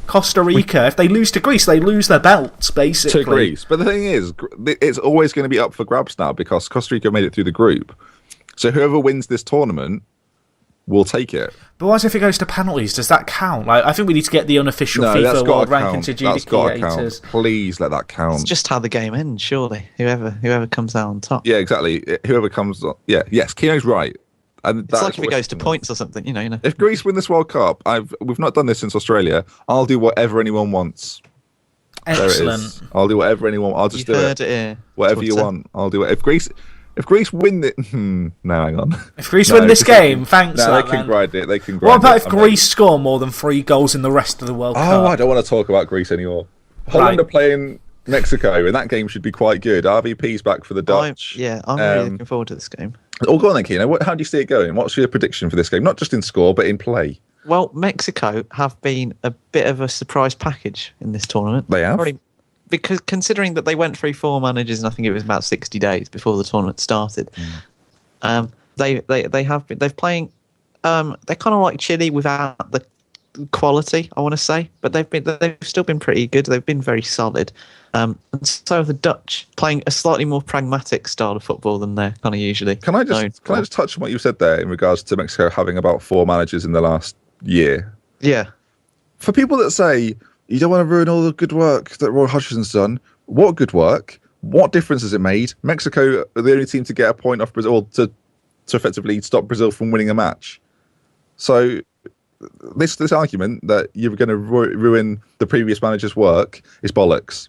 Speaker 1: Costa Rica, if they lose to Greece, they lose their belts basically.
Speaker 2: To Greece, but the thing is, it's always going to be up for grabs now because Costa Rica made it through the group. So whoever wins this tournament will take it.
Speaker 1: But what if it goes to penalties? Does that count? Like, I think we need to get the unofficial FIFA World Rankings adjudicators.
Speaker 2: Please let that count.
Speaker 3: It's just how the game ends, surely. Whoever comes out on top.
Speaker 2: Yeah, exactly. Whoever comes on. Yeah, yes, Kino's right. And
Speaker 3: it's like if it goes to points or something, you know.
Speaker 2: If Greece win this World Cup, we've not done this since Australia. I'll do whatever anyone wants.
Speaker 1: Excellent.
Speaker 2: I'll do whatever anyone. I'll just do it. Whatever you want, I'll do it. If Greece win it... no, hang on.
Speaker 1: If Greece win this game, thanks.
Speaker 2: No, they can grind it.
Speaker 1: What about if Greece score more than 3 goals in the rest of the World Cup?
Speaker 2: Oh, I don't want to talk about Greece anymore. Holland are playing Mexico, and that game should be quite good. RVP's back for the Dutch.
Speaker 3: I'm really looking forward to this game.
Speaker 2: Oh, go on then, Kino. How do you see it going? What's your prediction for this game? Not just in score, but in play.
Speaker 3: Well, Mexico have been a bit of a surprise package in this tournament.
Speaker 2: They have?
Speaker 3: Probably because considering that they went through 4 managers, and I think it was about 60 days before the tournament started. They have been. They're playing. They're kind of like Chile without the quality, I want to say, but they've still been pretty good. They've been very solid. And so have the Dutch, playing a slightly more pragmatic style of football than they're kind of usually.
Speaker 2: Can I just touch on what you said there in regards to Mexico having about 4 managers in the last year?
Speaker 3: Yeah.
Speaker 2: For people that say you don't want to ruin all the good work that Roy Hodgson's done, what good work? What difference has it made? Mexico are the only team to get a point off Brazil to effectively stop Brazil from winning a match. So this argument that you're going to ruin the previous manager's work is bollocks.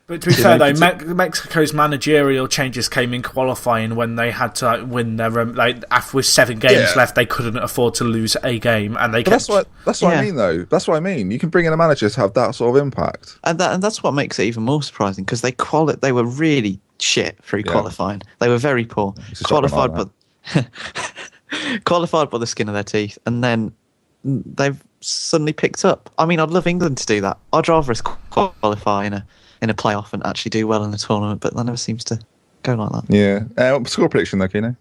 Speaker 1: But to be fair, though, Mexico's managerial changes came in qualifying when they had to win their after with 7 games left, they couldn't afford to lose a game, and
Speaker 2: that's what I mean, though. That's what I mean. You can bring in a manager to have that sort of impact,
Speaker 3: and that's what makes it even more surprising because they were really shit through qualifying. They were very poor, qualified by the skin of their teeth, and then they've suddenly picked up. I mean, I'd love England to do that. I'd rather us qualify in a playoff and actually do well in a tournament, but that never seems to go like that.
Speaker 2: Yeah. Score prediction though, Kino?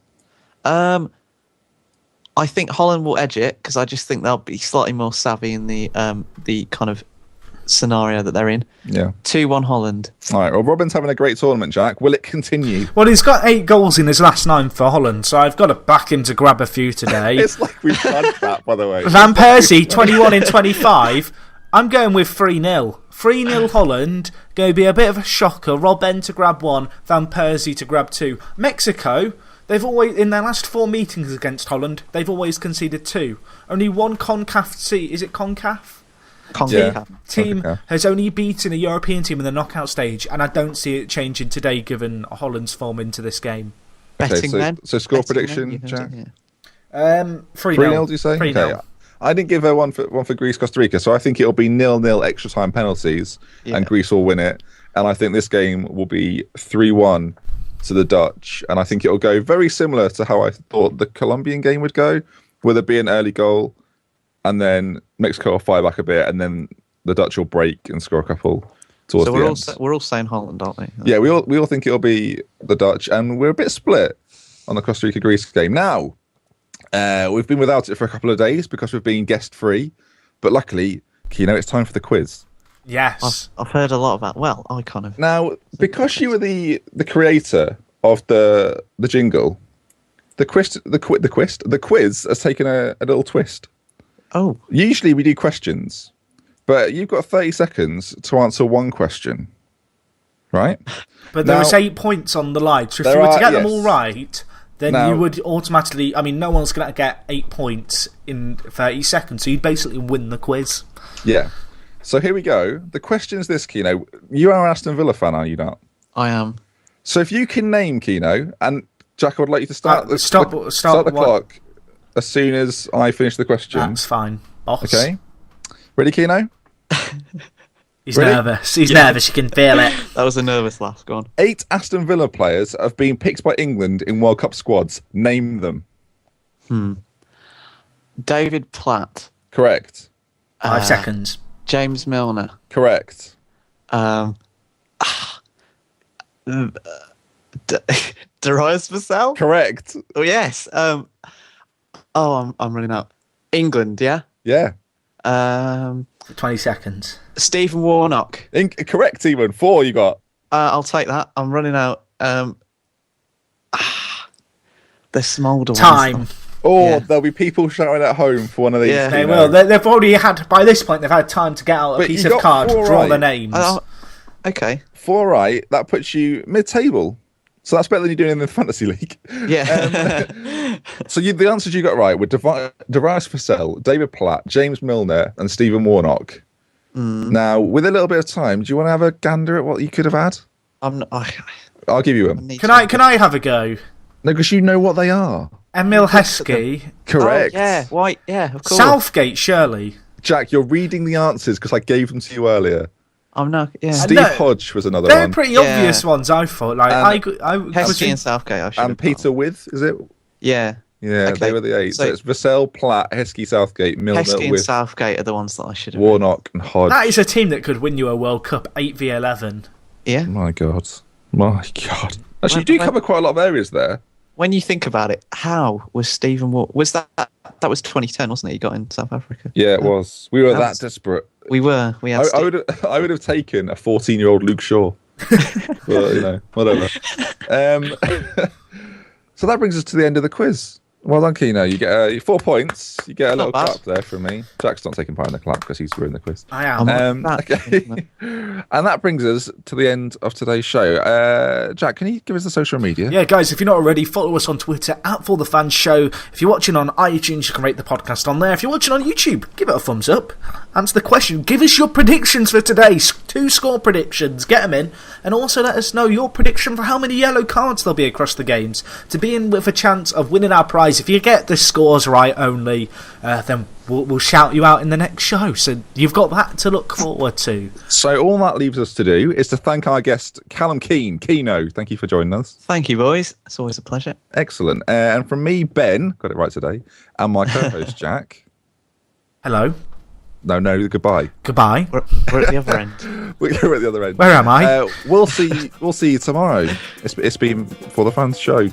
Speaker 3: I think Holland will edge it because I just think they'll be slightly more savvy in the kind of scenario that they're in.
Speaker 2: Yeah.
Speaker 3: 2-1 Holland.
Speaker 2: All right. Well, Robin's having a great tournament, Jack. Will it continue?
Speaker 1: Well, he's got 8 goals in his last 9 for Holland, so I've got to back him to grab a few today.
Speaker 2: It's like we've planned that, by the way.
Speaker 1: Van Persie, 21 in 25. I'm going with 3-0. 3-0 Holland, going to be a bit of a shocker. Robben to grab 1, Van Persie to grab 2. Mexico, they've always, in their last 4 meetings against Holland, they've always conceded 2. Only one CONCACAF, is it CONCACAF? Team has only beaten a European team in the knockout stage, and I don't see it changing today given Holland's form into this game.
Speaker 2: So score prediction, Jack?
Speaker 1: 3-0.
Speaker 2: 3-0, do you say?
Speaker 1: 3-0.
Speaker 2: Okay. I didn't give her one for Greece, Costa Rica, so I think it'll be 0-0 extra time penalties, and Greece will win it. And I think this game will be 3-1 to the Dutch, and I think it'll go very similar to how I thought the Colombian game would go, where there'll be an early goal, and then Mexico will fire back a bit, and then the Dutch will break and score a couple towards the end. So
Speaker 3: we're all saying Holland, aren't we?
Speaker 2: Yeah, we all think it'll be the Dutch, and we're a bit split on the Costa Rica-Greece game. Now, we've been without it for a couple of days because we've been guest-free, but luckily, Kino, it's time for the quiz.
Speaker 1: Yes.
Speaker 3: I've heard a lot about, well, I kind of...
Speaker 2: Now, because you were the creator of the jingle, the quiz has taken a little twist.
Speaker 3: Oh.
Speaker 2: Usually we do questions, but you've got 30 seconds to answer one question, right?
Speaker 1: But there was 8 points on the line, so if you were to get them all right, then you would automatically... I mean, no one's going to get 8 points in 30 seconds, so you'd basically win the quiz.
Speaker 2: Yeah. So here we go. The question is this, Kino. You are an Aston Villa fan, are you not?
Speaker 3: I am. So
Speaker 2: if you can name, Kino, and Jack, I would like you to start
Speaker 1: start
Speaker 2: the clock as soon as I finish the question.
Speaker 1: That's fine, boss.
Speaker 2: Okay. Ready, Kino?
Speaker 1: He's nervous. He's nervous. You can feel it.
Speaker 3: That was a nervous laugh. Go on.
Speaker 2: 8 Aston Villa players have been picked by England in World Cup squads. Name them.
Speaker 3: David Platt.
Speaker 2: Correct.
Speaker 1: 5 seconds.
Speaker 3: James Milner.
Speaker 2: Correct.
Speaker 3: Darius Vassell?
Speaker 2: Correct.
Speaker 3: Oh, yes. I'm running out. England, yeah?
Speaker 2: Yeah.
Speaker 1: 20 seconds.
Speaker 3: Stephen Warnock.
Speaker 2: Correct, even. 4 you got.
Speaker 3: I'll take that. I'm running out. The Smolder
Speaker 1: Time.
Speaker 3: ones.
Speaker 2: There'll be people shouting at home for one of these.
Speaker 3: Yeah,
Speaker 1: they will. They've already had, by this point, they've had time to get out a piece of card, draw the names.
Speaker 3: Okay.
Speaker 2: 4 right. That puts you mid-table. So that's better than you're doing in the Fantasy League.
Speaker 3: Yeah.
Speaker 2: So the answers you got right were Darius Vassell, David Platt, James Milner, and Stephen Warnock. Now, with a little bit of time, do you want to have a gander at what you could have had? I'll give you them.
Speaker 1: Can I have a go?
Speaker 2: No, because you know what they are.
Speaker 1: Emil Heskey.
Speaker 2: Correct.
Speaker 3: Oh, yeah. White. Yeah, of course.
Speaker 1: Southgate, surely.
Speaker 2: Jack, you're reading the answers because I gave them to you earlier.
Speaker 3: I'm not. Yeah.
Speaker 2: Steve Hodge was another
Speaker 1: They're
Speaker 2: one.
Speaker 1: pretty obvious ones, I thought. Like
Speaker 3: Heskey and Southgate.
Speaker 2: And Peter With, is it?
Speaker 3: Yeah.
Speaker 2: Yeah,
Speaker 3: Okay,
Speaker 2: they were the 8. So
Speaker 3: so-
Speaker 2: it's Vassell, Platt, Heskey, Southgate, Milner
Speaker 3: Heskey and
Speaker 2: with
Speaker 3: Southgate are the ones that I should have.
Speaker 2: Warnock and Hodge.
Speaker 1: That is a team that could win you a World Cup 8v11.
Speaker 3: Yeah.
Speaker 2: My God. Actually, you do cover quite a lot of areas there.
Speaker 3: When you think about it, how was Stephen Ward? Was that was 2010, wasn't it? He got in South Africa.
Speaker 2: Yeah, it was. We were
Speaker 3: That
Speaker 2: that
Speaker 3: was-
Speaker 2: desperate.
Speaker 3: We were. We had.
Speaker 2: I would have taken a 14-year-old Luke Shaw. But, whatever. So that brings us to the end of the quiz. Well done, Keno. You get 4 points. You get a little
Speaker 3: bad.
Speaker 2: clap there from me. Jack's not taking part in the clap because he's ruined the quiz.
Speaker 1: I am.
Speaker 2: Okay. And that brings us to the end of today's show. Jack, can you give us the social media?
Speaker 1: Yeah, guys, if you're not already, follow us on Twitter @ForTheFans Show. If you're watching on iTunes, you can rate the podcast on there. If you're watching on YouTube, give it a thumbs up. Answer the question. Give us your predictions for today. 2 score predictions. Get them in. And also let us know your prediction for how many yellow cards there'll be across the games to be in with a chance of winning our prize. If you get the scores right only, then we'll shout you out in the next show. So you've got that to look forward to.
Speaker 2: So all that leaves us to do is to thank our guest, Callum Keane. Keno, thank you for joining us.
Speaker 3: Thank you, boys. It's always a pleasure.
Speaker 2: Excellent. And from me, Ben, got it right today, and my co-host, Jack.
Speaker 1: Hello.
Speaker 2: No, goodbye.
Speaker 1: Goodbye.
Speaker 3: We're at the other end.
Speaker 2: We're at the other end.
Speaker 1: Where am I?
Speaker 2: We'll see you tomorrow. It's been For the Fans Show.